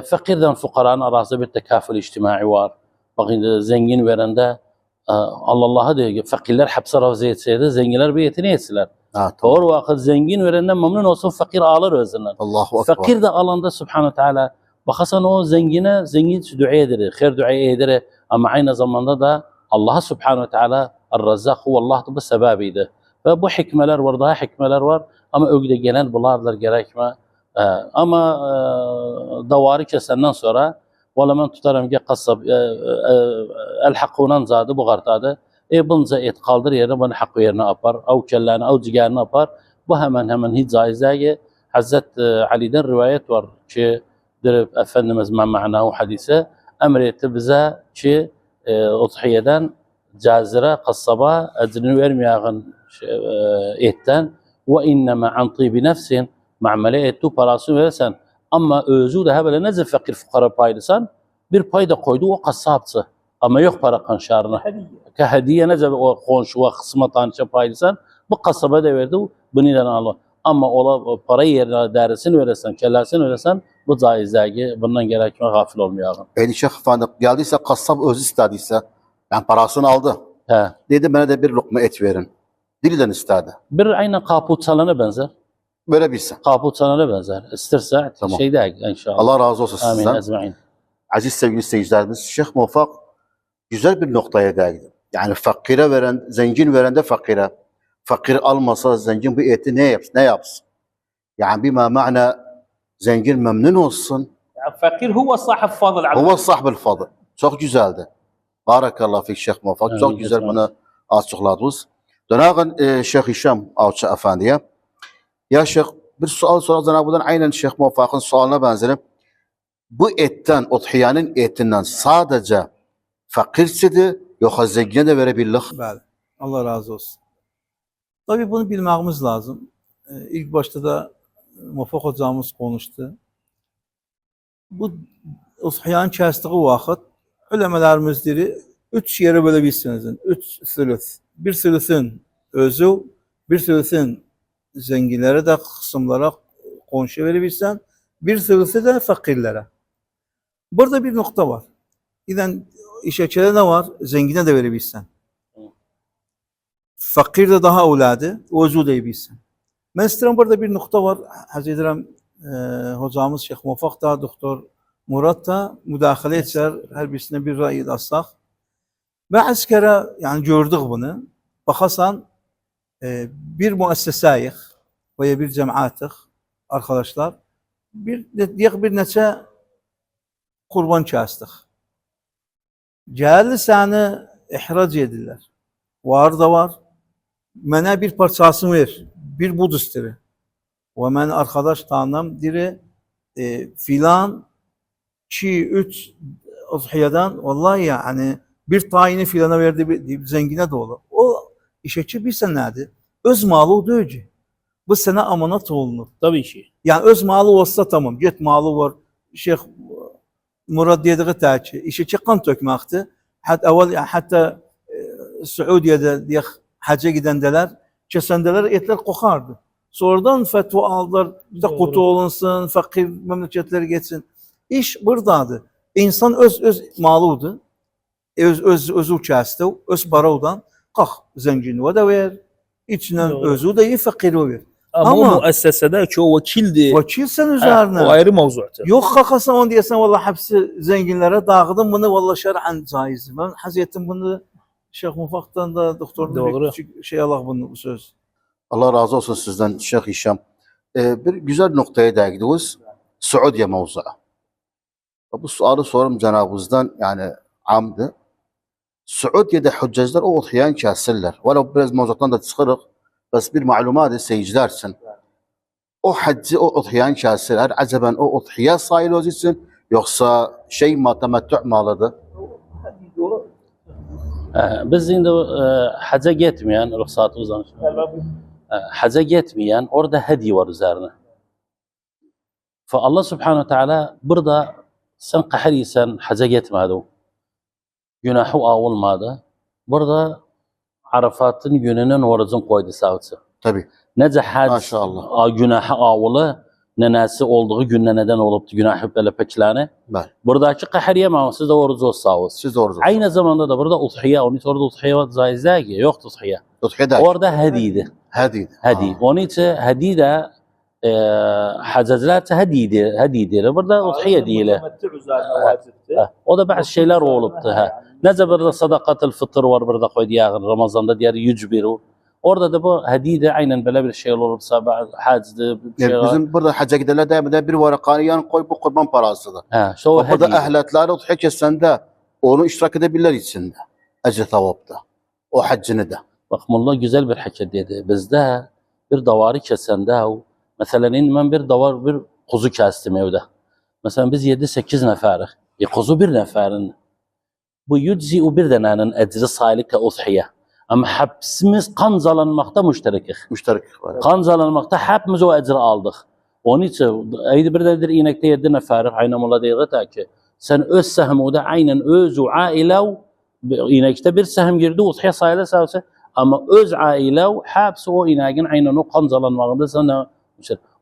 fakirden fukaranın arasında bir tekafül içtimai var. Bakın zengin verende Allah'a diyor fakirler hapse ravze etseydi zenginler bir yetini etseler. Doğru vakit zengin verenden memnun olsun fakir alır özünden. Fakir de alanda subhanahu teala bakasan o zengine zengin dua eder, hayır dua eder ama aynı zamanda da Allah subhanahu teala er-Razzak huvallah da bu sebebiydi. Ve bu hikmeler var, daha hikmeler var ama ögde gelen bulardır gerekme. Ama davarı kesenden sonra valla ben tutarım ki kasab el-hakunan zadı bu gartadı. Bunca et kaldır yerine bana hakkı yerine yapar. Av kelleni, av ciğerini yapar. Bu hemen hiç caiz değil. Hazreti Ali'den rivayet var ki Efendimiz ma'nahu hadise emretti bize ki udhiyeden cazire kasaba ecrini vermeyen etten ve innema an tibi nefsin ma'mele ettu parasını verirsen ama özü de böyle nezir fakir fukara paylısan bir payda koydu o kasapçı ama yok para kanşarına ki hediye nezir o konşu ve kısma tanışa paylısan bu kasaba da verdi bunu da Allah ama ola parayı yerine derisini verirsen kellasını verirsen bu caizlergi bundan gerekme gafil olmuyor. Yani Şeyh Efendi geldiyse kasap özü istediyse yani parasını aldı. He. Dedi bana da bir lokma et verin. Dilden istedi. Bir aynen kaput salana benzer. Böyle bilsin. Kaput salana benzer. İsterse Tamam. şey de inşallah. Allah razı olsun Amin sizden. ecmaîn. Aziz sevgili seyircilerimiz, Şeyh Muvaffak güzel bir noktaya değdi. Yani fakire veren, zengin veren de fakire. Fakir almasa zengin bu eti ne yapsın? Yani bima ma'na zengin memnun olsun. فقير هو صاحب فضل على Huve sahbel fadıl. Çok güzeldi. Barakallahu fik Şeyh Muvaffak. Amin, Çok güzel ecmaîn. bunu açıkladınız. Dönağın Şeyh Hişam Avcı Efendi'ye. Ya Şeyh bir sual soracağım buradan aynen Şeyh Muvaffak'ın sualına benzerim. Bu etten, udhiyanın etinden sadece fakirsidir yoksa zengine de verebilir. Bəli. Allah razı olsun. Tabii bunu bilmemiz lazım. İlk başta da Muvaffak hocamız konuştu. Bu udhiyanın kəsdiyi vaxt öləmələrimiz deyir, 3 yerə bölə bilsiniz. 3 sülüs. Bir sülüsün özü, bir sülüsün zenginlərə də qısımlara qonşu verə bilsən, bir sülüsü də fakirlərə. Burada bir nokta var. İdən işəkədə nə var? Zenginə də verə bilsən. Fakir de daha evladı, özü de bilsin. Ben istedim burada bir nokta var. Hazretlem hocamız Şeyh Muvaffak da, Doktor Murat da müdahale etser, her birisine bir ra'yi daslaq. Ve askere yani gördük bunu. Bakasan bir müessesayıq veya bir cemaatıq arkadaşlar. Bir neçe kurban kəsdik. Gəldi səni ihrac edirlər. Var da var. Mənə bir parçasını ver. Bir bud istiri. Ve mən arkadaş tanım diri filan 2-3 udhiyadan vallahi yani bir tayini filana verdi zengine de olur. O işçi bilsen nedir? Öz malı o değil ki. Bu sana amanat olunur. Tabii ki. Yani öz malı olsa tamam. Get malı var. Şeyh Murad dediği təki işçi kan tökməkdir. Hatta Suudiye'de diye hacca gidendeler, kesendeler etler kokardı. Sonradan fetva aldılar, işte kutu olunsun, fakir memleketleri geçsin. İş buradadır. İnsan öz malıdır. Özü kəsdi, öz baravdan qalx zenginliğe de ver, içinden özü de iyi fakiri ver. Ama o müessesede ki o vekildi. Vakilsen üzerine. O ayrı mevzuatı. Yok kalkasan onu diyesen vallahi hepsi zenginlere dağıdım bunu vallahi şer'an caiz. Ben Hazretim bunu Şeyh Muvaffak'tan da doktordan bir küçük şey Allah bu söz. Allah razı olsun sizden Şeyh Hişam. Bir güzel noktaya değdiniz. Suudiye mevzuu. Bu sualı sorum Cenab-ımızdan yani amdı. Suudiye'de hüccaclar o udhiyan kəsirlər. Valla biraz mevzuattan da çıxırıq. Bas bir malumat seyircilersin. O haccı, o udhiyan kəsirlər. Acaba o udhiya sayılı öz için yoksa şey ma temettü malıdır? Biz şimdi hacca gitmeyen ruhsatımızdan hacca gitmeyen orada hediye var üzerine. Fa Allah Subhanahu Teala burada sen kahiriysen hacca gitmedin. Günahı olmadı. Burada Arafat'ın gününün orucun koydu savcı. Tabii. Nece hac Maşallah. günahı avulu nenesi olduğu günde neden olup günahı böyle pekilani. Buradaki kahiriye ama siz de orucu olsanız. Siz de orucu. Aynı zamanda da burada udhiye, onun için orada udhiye caiz değil ki, yok udhiye. Udhiye değil. Orada hediydi. Hediye. Onun için hediye de hacacılar için hediyedir. Burada udhiye değil. O da bazı şeyler oluptu. Nece burada sadakatul fıtır var burada koydu yağın Ramazan'da diğer yücbiru. Orada da bu hediye de aynen böyle bir şey olursa hacdı bir şey. Bizim burada hacca giderler de bir varakani yan koy bu kurban parasıdır. Burada ehletleri udhiye kessende onu iştirak edebilirler içinde. Ecre tavapta. O haccını da. Bak Mullah güzel bir hak dedi. Bizde bir davarı kesende mesela ben bir davar bir kuzu kestim evde. Mesela biz 7-8 neferik. يقصوا bir neferin. Bu yüdzi'u bir denenin ecri sayılık udhiye. Ama hepsimiz kanzalanmakta müşterekik. Müşterek var. Kanzalanmakta hepimiz o ecri aldık. Onun için ayda bir dedir inekte 7 nefer aynen mola deyirdi ki sen öz sehmuda aynen öz ailev inekte bir sehem girdi udhiye sayılı savsa ama öz ailev hepsi o ineğin aynen o kanzalanmağında sana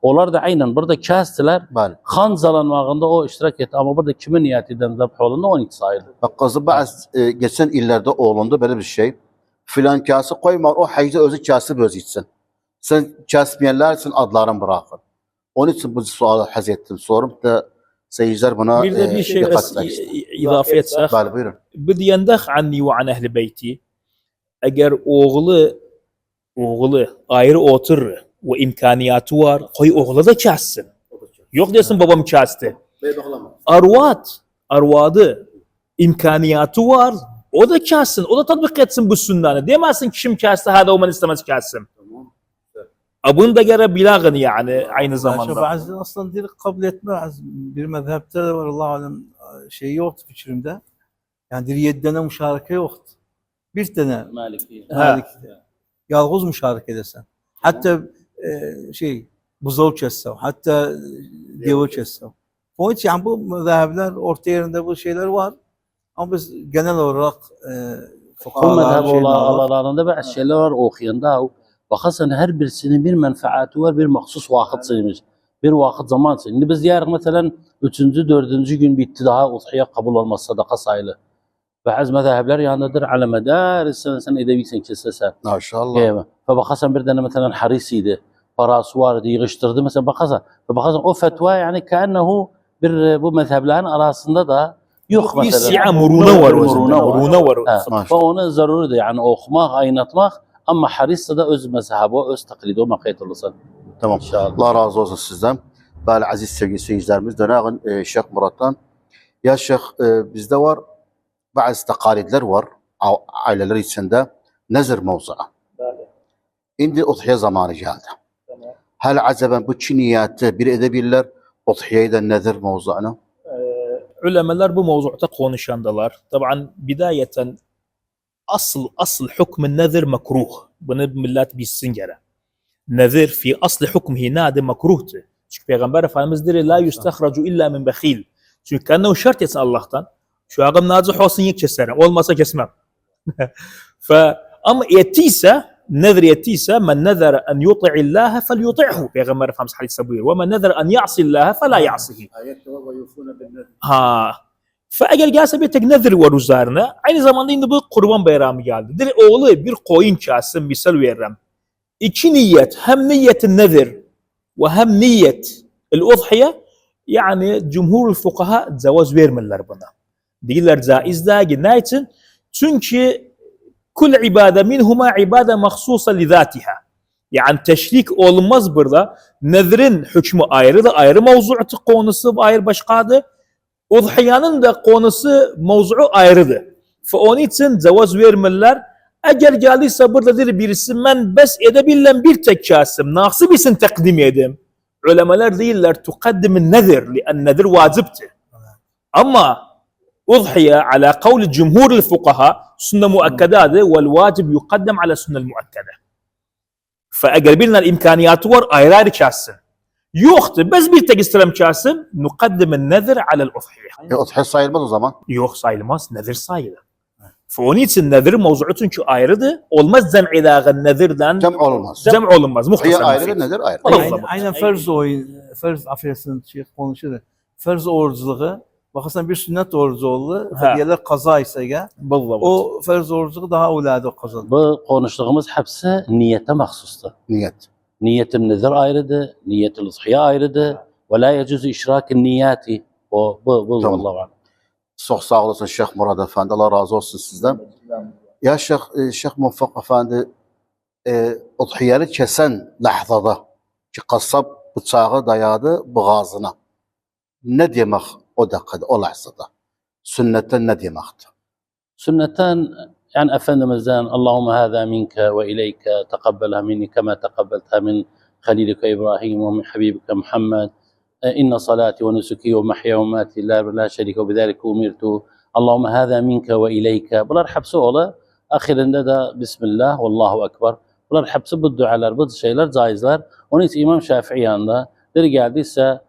onlar da aynen burada kestiler. Bəli. Kanzalanmağında o iştirak etti ama burada kimin niyetinden zabh olundu 12 sayıldı. Bak qızı bazı geçen illerde olundu böyle bir şey. Filan kası koyma o hacda özü kasıb özü içsin. Sen kasmayanlar için adlarını bırakın. Onun için bu sualı haz ettim. Sorum da seyirciler buna Bir de bir şey dikkat bas etmek istiyor. izafe etsek. Bəli buyurun. Bidiyendak anni ve an ehli beyti. Eğer oğlu ayrı oturur ve imkaniyatı var, koy oğlu da kassın. Yok desin babam kastı. Arvadı imkaniyatı var, o da kassın, o da tatbik etsin bu sünnanı. Demezsin ki kim kastı, hada o man istemez kassın. Bunu da göre bilağın yani aynı zamanda. Bazı aslında direkt kabul etmez. Bir mezhepte de var Allah alem şey yoktu fikrimde. Yani bir 7 tane müşareke yoktu. Bir tane Maliki. Malik'te. Yalğız müşareke edesen. Hatta buzav kessev, hatta deva kessev. Onun için yani bu mezhepler orta yerinde bu şeyler var. Ama biz genel olarak Bu mezhep aralarında bazı şeyler var okuyanda. Bakarsın her birisinin bir menfaati var, bir mahsus vakit sayılmış. Bir vakit zaman sayılmış. Şimdi biz yarın mesela 3. 4. gün bitti daha udhiye kabul olmaz sadaka sayılı. Bazı mezhepler yanındadır ala medar sen edebiysen kesesen. Maşallah. Evet. Fabakarsan bir tane mesela harisiydi. Parası vardı, yığıştırdı mesela bakarsan o fetva yani kâennehu bir bu mezheplerin arasında da yok Bir mesela. si'a muruna var. Muruna var. Maşallah. Ve onu zaruridir yani okumak, aynatmak ama harisse de öz mezhebi, öz taklidi o makayet olursa. Tamam. İnşallah. Allah razı olsun sizden. Bəli aziz sevgili seyircilerimiz dönəğin Şeyh Murat'tan. Ya Şeyh bizde var bazı takalidler var aileler içinde nezir mevzuu. İndi udhiye zamanı geldi. Hal acaba bu niyeti bir edebilirler udhiyeyi de nezir mevzuuna? Ulemalar bu mevzuda konuşandalar. Taban bidayeten asıl hükmün nezir mekruh. Bunu millet bilsin gere. Nezir fi aslı hükmü nadi mekruhtu. Çünkü Peygamber Efendimiz diyor la yustahracu illa min bakhil. Çünkü kanne o şart etsin Allah'tan. Şu ağam nazih olsun yek keserim. Olmasa kesmem. Ama ettiyse nezir ettiyse men nezere en yuti'illaha fel yuti'hu. Peygamber Efendimiz hadise buyuruyor. Ve men nezere en ya'sillaha fe la ya'sihi. Eğer gelse bir tek nezir var üzerine. Aynı zamanda şimdi bu kurban bayramı geldi. Dir oğlu bir koyun kasım misal veririm. İki niyet hem niyetin nezir ve hem niyet el-udhiye yani cumhurul fukaha cevaz vermirler buna. Değiller caiz değil. Ne için? Çünkü kul ibade minhuma ibade mahsusa li zatiha. Yani teşrik olmaz burada. Nezrin hükmü ayrı da ayrı mevzuatı konusu ayrı başkadır. Udhiyanın da konusu mevzuu ayrıdır. Onun için cevaz vermirler. Eğer geldiyse buradadır birisi ben bes edebilen bir tek kasım. Nasıl birisini takdim edeyim? Ulemalar değiller tukaddimin nezir. Lian nezir vaciptir. Ama udhiye ala kavli cumhurul fukaha sünne muakkedadır. Vel vacib yukaddem ala sünne muakkede. Eğer birinin imkaniyatı var ayrı ayrı kasım. Yoktu. Biz bir tek istirem kasım. Nukaddimin nezir alel udhiye. Udhiye sayılmaz o zaman. Yok sayılmaz. Nezir sayılır. Onun için nezir mevzuu çünkü ayrıdır. Olmaz cem'ilâgın nezirden. Cem olmaz. Cem olunmaz. Udhiye Muhtasar ayrı nedir ayrı. Aynen farz affedersin konuşur. Farz oruculuğu bakarsan bir sünnet orucu oldu. Diğerler kaza ise ya. O farz oruculuğu daha uladı kazandı. Bu konuştuğumuz hepsi niyete mahsustur. Niyet. Niyetim nezir ayrıdır, niyetil udhiye ayrıdır. Ve la yecuzu işrakin niyati. Bu Tamam. vallahi var. Çok sağ olasın Şeyh Murat Efendi. Allah razı olsun sizden. Ya Şeyh Muvaffak Efendi udhiyeli kesen lahzada ki kasap bıçağı dayadı boğazına. Ne demek o dakikada, o lahzada? Sünnetten ne demekti? Sünnetten yani Efendimiz'den Allahümme hâzâ minke ve ileyke teqabbelha minni kema teqabbeltha min halilike İbrahim ve min habibike Muhammed. inna salati ve nusuki ve mahya ve mamati lillahi la şerike ve bizalike umirtu. Allahümme hâzâ minke ve ileyke. Bunlar hepsi ola. Ahirinde de Bismillah, Allahu Ekber. Bunlar hepsi bu dualar, bu şeyler caizler. Onun için İmam Şafii yanında deri geldiyse,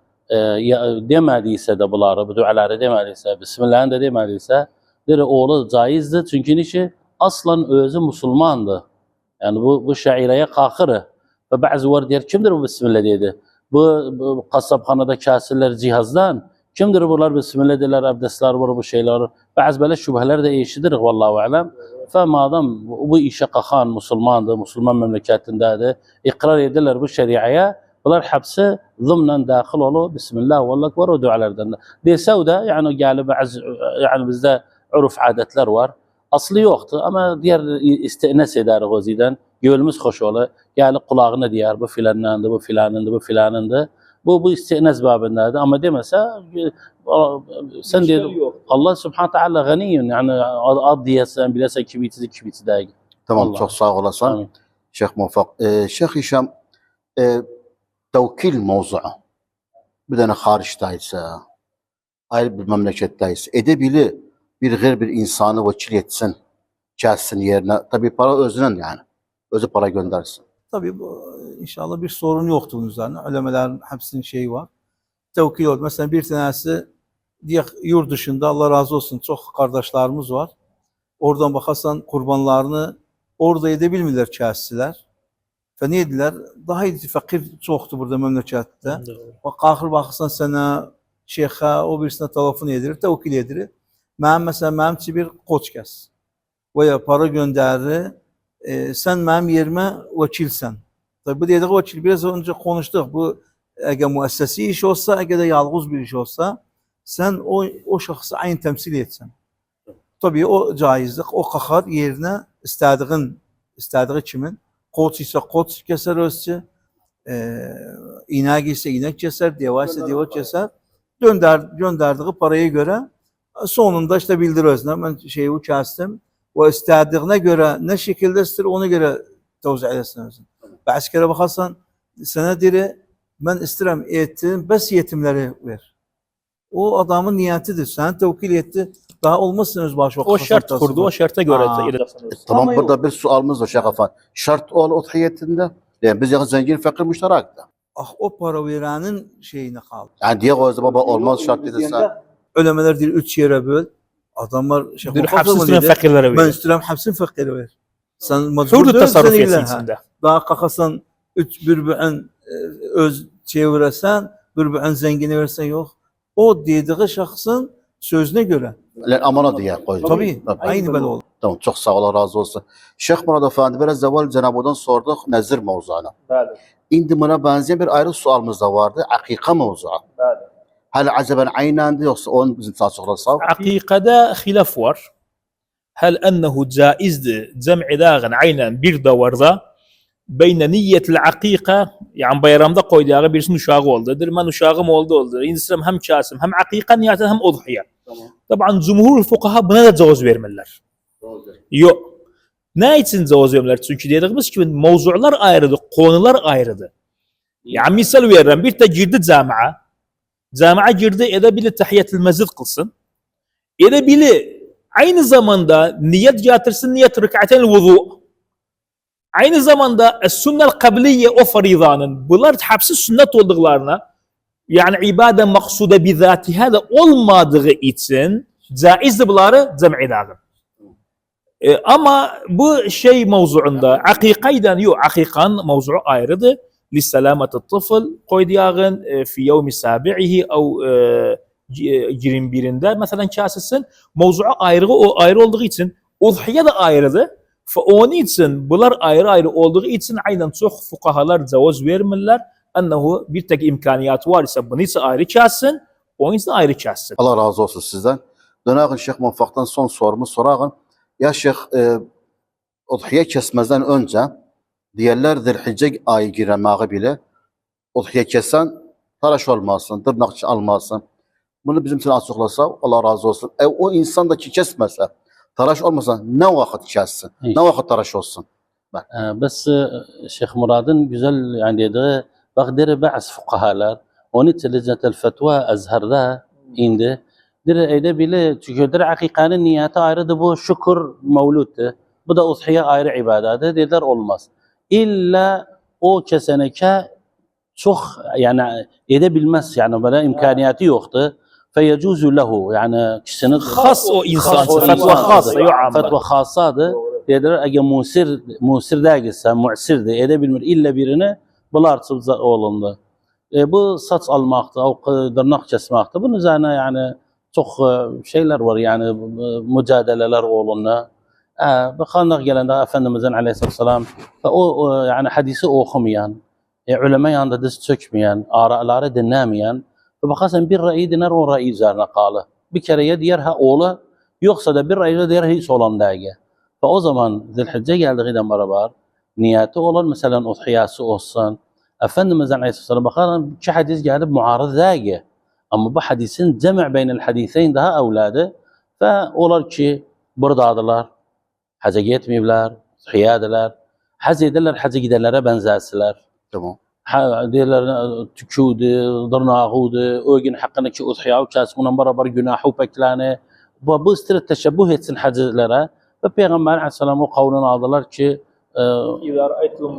demediyse de bunları, bu duaları demediyse, Bismillah'ın da demediyse, deri oğlu caizdir. Çünkü niçin? Aslan özü Müslümandı. Yani bu şaireye kalkırı. Ve bazı var diyor, kimdir bu Bismillah dedi. Bu kasaphanada kasirler cihazdan. Kimdir bunlar Bismillah dediler, abdestler var bu şeyler. Bazı böyle şüpheler de eşidir vallahu alem. Madem bu işe kalkan Müslümandı, Müslüman memleketindedir, ikrar ederler bu şeriaya, bunlar hepsi zımnen dahil olur. Bismillah vallahu ekber o dualardan. Dese o da yani gelip yani bizde urf adetler var. Aslı yoktu ama diğer istinas eder o ziden. Gönlümüz hoş olur. Gelip kulağına diyor bu filanındı, bu filanındı, bu filanındı. Bu istinas babındadır ama demese sen diyor Allah Subhanahu Teala ganiyyun yani ad diyesen bilesen kibiti dagi. Tamam Allah. çok sağ olasın. Amin. Şeyh Muvaffak. Şeyh Hişam tevkil mevzuu. Bir tane hariçtaysa, ayrı bir memleketteyse edebili bir gayr bir insanı vekil etsin, gelsin yerine. Tabii para özünün yani. Özü para göndersin. Tabii bu inşallah bir sorun yoktur bunun üzerine. Ulemelerin hepsinin şeyi var. Tevkil olur. Mesela bir tanesi diye yurt dışında Allah razı olsun çok kardeşlerimiz var. Oradan bakarsan kurbanlarını orada edebilmirler kəsirlər. Ve ne ediler? Daha iyi fakir çoktu burada memlekette. Bak kalkır bakırsan sana şeyhe o birisine telefon edilir, tevkil edilir. Mesela için bir koç kes. Veya para gönderir. Sen benim yerime vekilsen. Tabi bu dediği vekil biraz önce konuştuk. Bu eğer müessesi iş olsa, eğer de yalnız bir iş olsa sen o şahsı aynı temsil etsen. Tabii o caizlik, o kalkar yerine istediği kimin? Koç ise koç keser özçü, inek ise inek keser, deva ise deva keser. Gönderdiği paraya göre sonunda işte bildirir özüne. Ben şeyi kestim. O istediğine göre ne şekilde ister ona göre tevzi edersin özün. Bazı kere bakarsan sana diri ben isterim eğitim, bes yetimleri ver. O adamın niyetidir. Sen tevkil etti. Daha olmasın öz başı. O şart kurdu, o şarta göre Tamam Ama burada bir sualımız var Şeyh Afan. Şart ol udhiyetinde. Yani biz yakın zengin fakir müşterekti. O para verenin şeyine kaldı. Yani diye o baba olmaz şart dediysen. Ölemeler değil 3 yere böl. Adamlar bir hapsisine fakirlere ben verir. istedim hapsin fakiri ver. Sen Hurdu mecbur tasarruf değilsin etsin illa, ha. içinde. Daha kalkasan 3 birbirine öz çeviresen, birbirine zengini versen yok. O dediği şahsın sözüne göre. Lan amana diye koydu. Tabii. Aynı böyle olur. Tamam çok sağ ol Allah razı olsun. Şeyh Murad Efendi biraz evvel Cenab-ı sorduk nezir mevzuuna. Şimdi buna benzeyen bir ayrı sualımız da vardı. Akika mevzuu. Hal acaba aynen yoksa onun bizim tasarruflar. Hakikada hilaf var. Hal ennehu caizdi cem'i dağın aynen bir davarda beyne niyetil akika yani bayramda koyduğu birisinin uşağı oldu. Ben uşağım oldu. İndirsem hem kasim hem akika niyetten hem udhiye. Tabii cumhur fukaha buna da cevaz vermirler. Yok. Ne için cevaz vermirler? Çünkü dediğimiz gibi mevzular ayrıdır, konular ayrıdır. Yani misal veririm bir de girdi camiye. Camiye girdi edebili tahiyyatül mescid kılsın. Edebili aynı zamanda niyet getirsin, niyet rük'aten vudu. Aynı zamanda sünnel kabliye o faridanın bunlar hepsi sünnet olduklarına yani ibade maksude bizatiha da olmadığı için caizdir bunları cem'i lazım. Ama bu şey mevzuunda akikaydan yok, akikan mevzu ayrıdır. لسلامة الطفل koyduğun في يوم سابعه أو 21'inde mesela kasısın mevzu ayrı o ayrı olduğu için udhiye de ayrıdır. Onun için bunlar ayrı olduğu için aynen çok fukahalar cevaz vermirler. Ennehu bir tek imkaniyat var ise bunu ise ayrı kassın, onun için ayrı kassın. Allah razı olsun sizden. Dönağın Şeyh Muvaffak'tan son sorumu sorağın. Ya Şeyh udhiye kesmezden önce diğerler Zilhicce ayı giremeği bile udhiye kesen taraş olmasın, tırnakçı almasın. Bunu bizim için açıklasa Allah razı olsun. O insan da ki kesmese, taraş olmasa ne vakit kessin, ne vakit taraş olsun. بس Şeyh Murad'ın güzel yani dediği bak deri bazı fukahalar Onun için Lejnetel Fetva Ezher'de indi. Dire edebilir çünkü dire hakikanın niyeti ayrıdır, bu şükür mevlüttü. Bu da udhiye ayrı ibadetti. Dediler olmaz. İlla o keseneke çok yani edebilmez yani böyle imkaniyatı yoktu. Feyecuzu lehu yani kişinin خاص o insan. Khas o Fetva insan. khassa yu'amma. Fetva khassadı. Dediler eğer musir değilse, mu'sirdi, edebilmir illa birini bunlar olundu. Bu saç almaktı, o dırnak kesmekti. Bunun üzerine yani çok şeyler var yani mücadeleler olundu. Bakanlar gelende Efendimizin aleyhisselam o yani hadisi okumayan, ulema yanında diz çökmeyen, araları dinlemeyen ve bakarsan bir ra'yi dinler o ra'yi üzerine kalı. Bir kere ya diğer ha oğlu yoksa da bir ra'yi diğer hiç olan değil. Ve o zaman Zilhicce geldiğinden beraber niyeti olan mesela udhiyası olsun. Efendimiz Aleyhisselam bakarsan iki hadis gelip muarız değil. Ama bu hadisin cem' beynel hadiseyn daha evladı. Ve olar ki buradadılar. Hacca gitmeyibler, udhiyadiler. Hacca ederler, hacca giderlere benzersiler. Tamam. Diyorlar tüküdü, dırnağıdı, o gün hakkında ki udhiya uçasından beraber günahı peklane. Bu istiret teşebbüh etsin hacılara. Ve Peygamber Aleyhisselam o kavlunu aldılar ki إذا رأيتم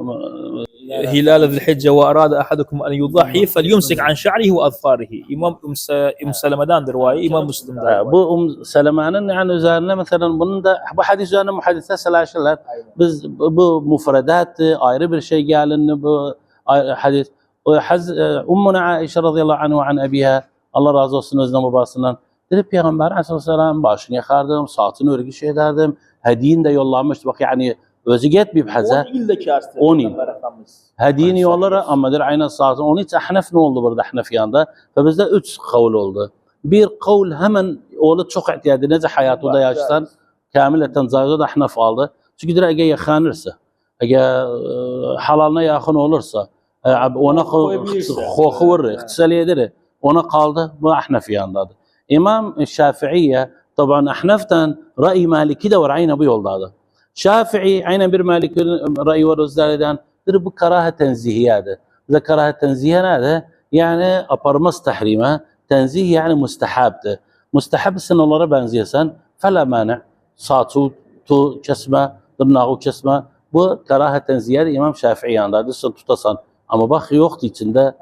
هلال ذي الحجة وأراد أحدكم أن يضحي فليمسك عن شعره وأظفاره. İmam Seleme'dendir rivayet, İmam Müslim'den. bu Seleman'ın yani üzerine mesela bunun da bu hadis üzerine muhaddisler selaşırlar. Biz bu müfredat ayrı bir şey gelin bu hadis. Ummuna Aişe radıyallahu anhu an abiha Allah razı olsun özden babasından. Dedi Peygamber Aleyhisselam başını yakardım, saatini örgü ederdim. Hediyin de yollamıştı. Bak yani özü gitmeyip haza. 10 yılda kastı. 10 yıl. Hediyeni yollara ama der aynen saatini. Onun için Ahnef ne oldu burada Ahnef yanında? Ve bizde 3 kavul oldu. Bir kavul hemen oğlu çok ihtiyadı. Nece hayatında yaştan kamileten zayıfı da Ahnef aldı. Çünkü der eğer yakınırsa, eğer halalına yakın olursa, ona koku verir, ihtisali eder. Ona kaldı. Bu Ahnef yanındadır. İmam Şafii'ye tabi Ahnef'ten Ra'yi Maliki de var aynen bu yoldadır. Şafii aynen bir Maliki Ra'yi var özlerden bu karahat tenzihiyadır. Bize karahat tenzihiye nedir? Yani aparmaz tahrime, tenzih yani mustahabdır. Mustahab sınırlara benziyorsan fela mani. Saçı kesme, tırnağı kesme. Bu karahat tenzihiyedir İmam Şafii yanındadır. Sen tutasan. Ama bak yoktu içinde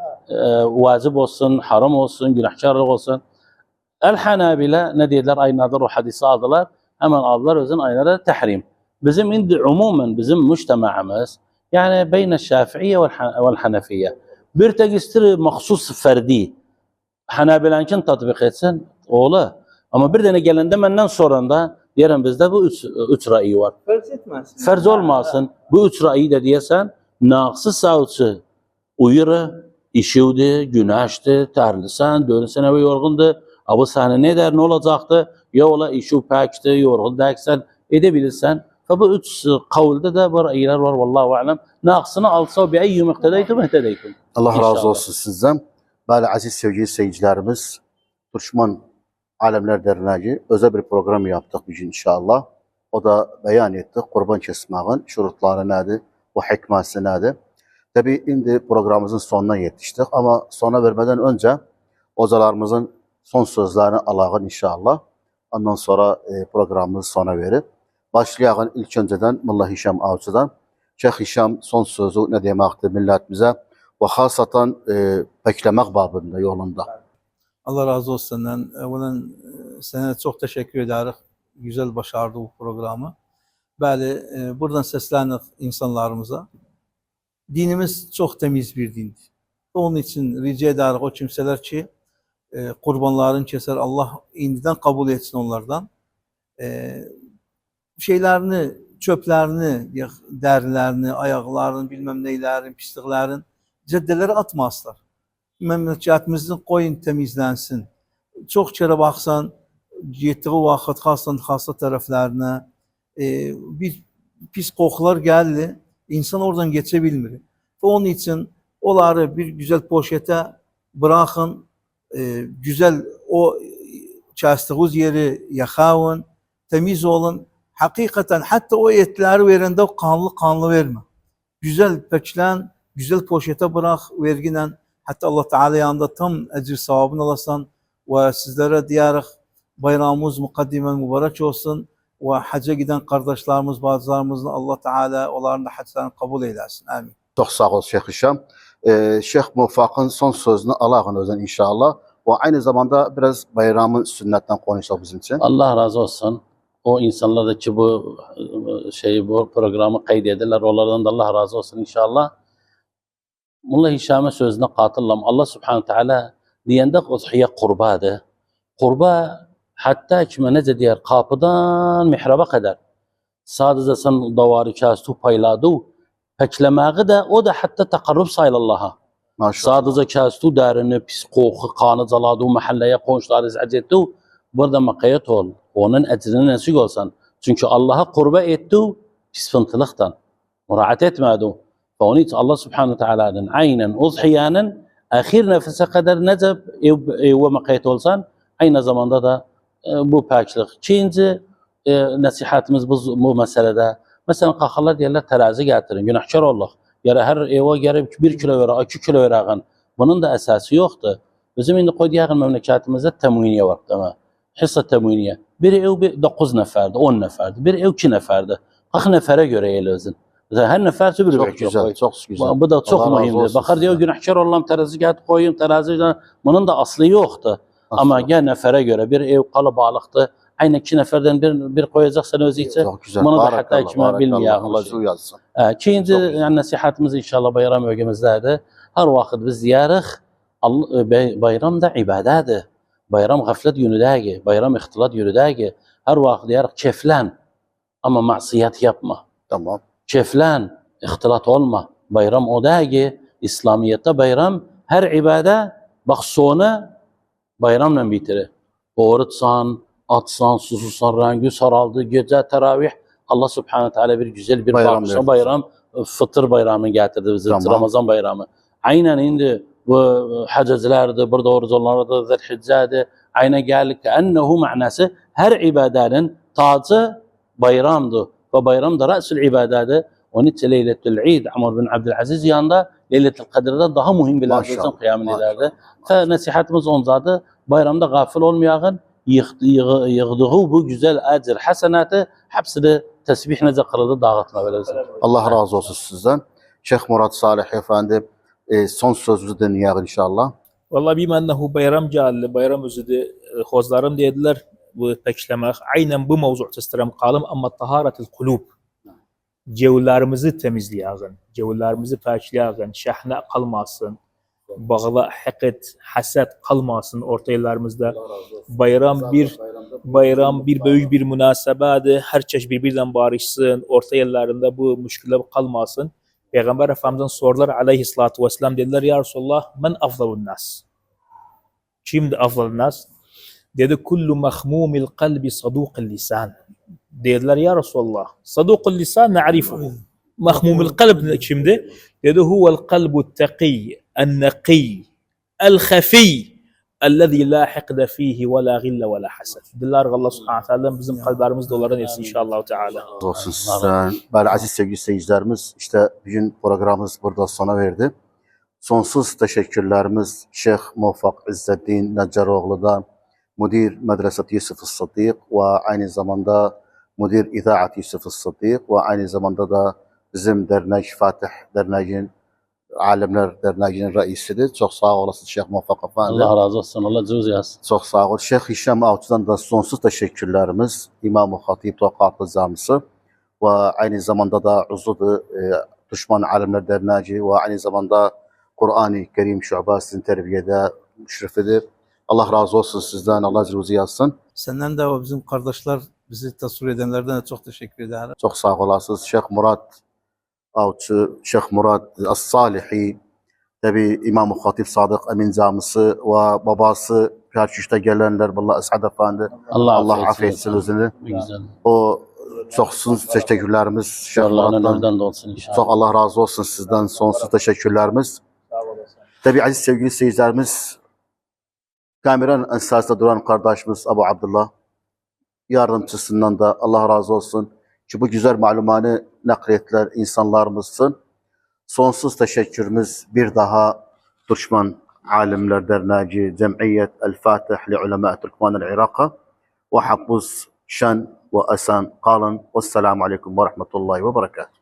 vacip olsun, haram olsun, günahkarlık olsun. El-Hanabile ne dediler? Aynadır o hadisi aldılar. Hemen aldılar özün aynaları tahrim. Bizim indi umumen bizim mujtemaımız yani beyne Şafiiye ve Hanefiye. Bir tekistiri mahsus ferdi. Hanabilankin tatbik etsin oğlu. Ama bir tane gelende benden sonra da diyelim bizde bu üç ra'yi var. Farz etmez. Ferz olmasın. Bu üç ra'yi de diyesen naqsı savcı uyuru, işivdi, güneşti, terlisen, dönsen ve yorgundu. Ama sana ne der ne olacaktı? Ya ola işi pekti, yorgun dersen edebilirsen. Ve bu üç kavulda da bu ra'yiler var vallahu alem. Naqsını alsa bi eyyi muhtedeytum ehtedeytum. Allah razı İnşallah. olsun sizden. Böyle aziz sevgili seyircilerimiz, Türkmen Alemler Derneği özel bir program yaptık bugün inşallah. O da beyan ettik. Kurban kesmeğin şurutları nedir? Bu hikmeti nedir? Tabi şimdi programımızın sonuna yetiştik ama sona vermeden önce hocalarımızın son sözlerini alağın inşallah. Ondan sonra programımızı sona verip başlayalım ilk önceden Mullah Hişam Avcı'dan. Şeyh Hişam son sözü ne demekti milletimize ve hasaten beklemek babında yolunda. Allah razı olsun senden. Bunun sana çok teşekkür ederiz. Güzel başardı bu programı. Bəli, buradan seslendik insanlarımıza. Dinimiz çok temiz bir dindir. Onun için rica ederiz o kimseler ki kurbanların keser Allah indiden kabul etsin onlardan. Şeylerini, çöplerini, derilerini, ayaklarını, bilmem neylerin, pisliklerin caddelere atmazlar. Memleketimizin koyun temizlensin. Çok kere baksan, getdiği vakit hasta taraflarına bir pis kokular geldi. İnsan oradan geçebilmir. Onun için onları bir güzel poşete bırakın. Güzel o kestiğiniz yeri yakavun. Temiz olun. Hakikaten hatta o etleri verende o kanlı verme. Güzel peçlen, güzel poşete bırak verginen. Hatta Allah Teala yanında tam ecir sevabını alasan ve sizlere diyerek bayramımız mukaddimen mübarek olsun ve hacca giden kardeşlerimiz, bazılarımızın Allah Teala onların da haclarını kabul eylesin. Amin. Çok sağ ol Şeyh Hişam. Şeyh Muvaffak'ın son sözünü Allah'ın özden inşallah. Ve aynı zamanda biraz bayramın sünnetten konuşalım bizim için. Allah razı olsun. O insanlar da ki bu bu programı kaydederler. Onlardan da Allah razı olsun inşallah. Mullah Hişam'ın sözüne katıllam. Allah Subhanahu Teala diyende udhiye kurbadı. Kurba hatta kime ne diyor? Kapıdan mihraba kadar. Sadece sen davarı kastu payladı. Peklemağı da o da hatta takarrub sayıl Allah'a. Maşallah. Sadece kastu derini, pis koku, kanı zaladı, mahalleye komşuları izah etti. Burada makayet ol. Onun ecrini nasip olsan. Çünkü Allah'a kurba etti, pis fıntılıktan. Muraat etmedi. Onun için Allah Subhanahu Teala'nın aynen uzhiyanın ahir nefese kadar necep ve makayet olsan aynı zamanda da bu paklık. İkinci nasihatimiz bu meselede. Mesela kalkarlar diyorlar terazi getirin. Günahkar Allah. Yani her eve gelip 1 kilo veren, 2 kilo veren. Bunun da esası yoktu. Bizim indi koyduğumuz memleketimizde teminiye var. Tamam. Hissa teminiye. Bir ev 9 neferdi, 10 neferdi. Bir ev 2 neferdi. 40 nefere göre eylezin. Her nefer bir Çok güzel, çok güzel. Bu da çok Allah razı mühimdir. olsun Bakar diyor sizden. günahkar Allah'ım terazi getirip koyayım teraziden. Bunun da aslı yoktu. Ama gel nefere göre bir ev kalabalıktı. Aynı 2 neferden bir koyacaksan özü için. Çok güzel. Bunu da Barakallah, hatta kime barakallah. bilmeyen Allah olacak. şu yazsın. İkinci Çok güzel. yani nasihatimiz inşallah bayram bölgemizdedir. Her vakit biz ziyarıq bayram da ibadədir. Bayram gaflet günü değil, bayram ihtilat günü değil. Her vakit diyarıq keflen ama masiyet yapma. Tamam. Keflen, ihtilat olma. Bayram o değil. İslamiyette bayram her ibade bak sonu bayramla bitirir. Oruçsan, atsan, susuzsan, rengi saraldı, gece teravih. Allah Subhanahu Teala bir güzel bir Bayram bakışa verdi. bayram, fıtır bayramı getirdi bize, Tamam. Ramazan bayramı. Aynen indi bu hacızlardı, burada oruçlardı, zilhicce'di. Aynen geldik ki ennehu manası her ibadenin tacı bayramdı. Ve bayram da ra'sul ibadeti. Onun için Leyletül İd, Amr bin Abdülaziz yanında Leyletül Kadir'den daha mühim bir lazım kıyamet ederdi. Ve nasihatimiz onzadı. Bayramda gafil olmayağın, yığdığı bu güzel ecir, hasenatı hepsini tesbih nece kırıldı dağıtma böyle. Allah razı olsun sizden. Şeyh Murat Salih Efendi son sözünüzü dinleyelim inşallah. Vallahi bima ennehu bayram geldi. Bayram özüdü. Hozlarım dediler bu teklemek. Aynen bu mevzu istiram kalım ama taharetul kulub. Cevherlerimizi temizleyelim. Cevherlerimizi pakleyelim. Şahne kalmasın. Bağla, haket, haset kalmasın ortaylarımızda. Bayram bir büyük bir münasebedir. Her çeşit birbirinden barışsın. Orta yerlerinde bu müşküller kalmasın. Peygamber Efendimiz'den sorular aleyhissalatu vesselam dediler ya Resulullah men afdalun nas? Kimdi afdalun nas? Dedi kullu mahmumil kalbi sadukul lisan. Dediler ya Resulullah sadukul lisan na'rifuhu. Mahmumil kalb kimdi? Dedi huvel kalbu taqi, el-naqi, el-khafi. الذي لا حقد فيه ولا غل ولا حسد. Dillar Allah Subhanahu Teala bizim kalplerimizde onların etsin inşallah Teala. Olsun sizden. Böyle aziz sevgili seyircilerimiz, işte bugün programımız burada sona verdi. Sonsuz teşekkürlerimiz Şeyh Muvaffak İzzeddin Neccaroğlu'dan, Müdür Medreset Yusuf Sıddık ve aynı zamanda Müdür İdaat Yusuf Sıddık ve aynı zamanda da bizim dernek Fatih Derneği'nin Alimler Derneği'nin reisidir. Çok sağ olasın Şeyh Muvaffak Efendi. Allah razı olsun. Allah cüz yazsın. Çok sağ ol. Şeyh Hişam Avcı'dan da sonsuz teşekkürlerimiz. İmam-ı Hatip Tokatlı Camisi ve aynı zamanda da uzudu Düşman Alimler Derneği ve aynı zamanda Kur'an-ı Kerim Şubası'nın terbiyede müşrifidir. Allah razı olsun sizden. Allah cüzü yazsın. Senden de ve bizim kardeşler bizi tasvir edenlerden de çok teşekkür ederim. Çok sağ olasınız. Şeyh Murat Avcı, Şeyh Murat As-Salihi, tabi İmam-ı Hatip Sadık Emin Camisi ve babası Perçüş'te gelenler, Allah Esad Efendi, Allah affetsin özünü. Güzel. O çok sonsuz teşekkürlerimiz Şeyh Şarlarının Murat'tan. önünden de olsun inşallah. Çok Allah razı olsun sizden sonsuz teşekkürlerimiz. Tabi aziz sevgili seyircilerimiz, kameranın ensasında duran kardeşimiz Abu Abdullah, yardımcısından da Allah razı olsun ki bu güzel malumanı nakletler insanlarımızsın. Sonsuz teşekkürümüz bir daha Türkmen Alimler Derneği Cemiyet El Fatih لعلماء Türkmen العراق وحفظ شن وأسان قالن والسلام عليكم ورحمة الله وبركاته.